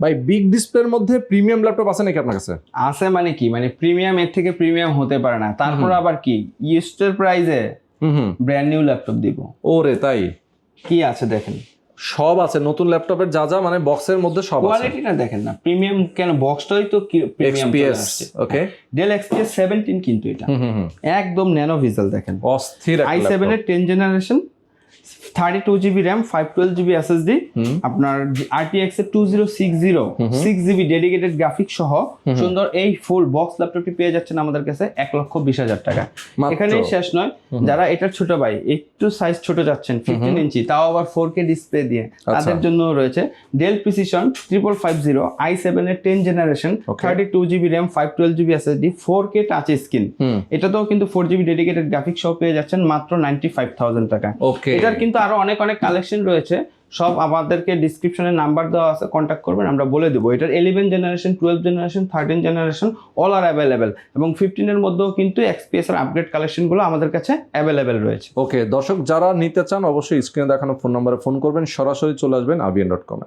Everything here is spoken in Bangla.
ভাই বিগ ডিসপ্লের মধ্যে প্রিমিয়াম ল্যাপটপ আছে নাকি আপনার কাছে? আছে মানে কি, মানে প্রিমিয়াম এর থেকে প্রিমিয়াম হতে পারে না। তারপর আবার কি ইস্টের প্রাইজে ব্র্যান্ড নিউ ল্যাপটপ দিব। ওরে তাই? কি আছে দেখেন, সব আছে নতুন ল্যাপটপের যা যা, মানে বক্সের মধ্যে সব আছে। কোয়ালিটিটা দেখেন না, প্রিমিয়াম কেন, বক্সটাই তো প্রিমিয়াম চলে XPS আসছে। ওকে, ডেল XPS 17 কিন্তু এটা একদম ন্যানো ভিজুয়াল দেখেন, অস্থির একটা i7 এর 10 generation, 32GB RAM, 512GB SSD, আপনার RTX এর 2060 6GB ডেডিকেটেড গ্রাফিক্স সহ সুন্দর এই ফুল বক্স ল্যাপটপটি পেয়ে যাচ্ছেন আমাদের কাছে 1,20,000 টাকা। এখানেই শেষ নয়, যারা এটার ছোট ভাই একটু সাইজ ছোট যাচ্ছেন 15 ইঞ্চি, তাও আবার 4K ডিসপ্লে দিয়ে, তাদের জন্য রয়েছে ডেল প্রিসিশন 5550 i7 এর 10 generation, 32GB RAM, 512GB SSD, 4K touch screen. এটাতেও কিন্তু 4GB ডেডিকেটেড গ্রাফিক্স সহ পেয়ে যাচ্ছেন মাত্র 95,000 টাকা। ওকে, এটার কিন্তু আরো অনেক অনেক কালেকশন রয়েছে, সব আমাদেরকে ডিসক্রিপশনে নাম্বার দেওয়া আছে, কন্ট্যাক্ট করবেন, আমরা বলে দেবো। এটার 11 জেনারেশন, 12 জেনারেশন, 13 জেনারেশন অল আর অ্যাভেলেবেল, এবং 15 এর মধ্যেও কিন্তু XPS এর আপগ্রেড কালেকশনগুলো আমাদের কাছে অ্যাভেলেবেল রয়েছে। ওকে দর্শক, যারা নিতে চান অবশ্যই স্ক্রিনে দেখানো ফোন নম্বরে ফোন করবেন, সরাসরি চলে আসবেন avian.com এ।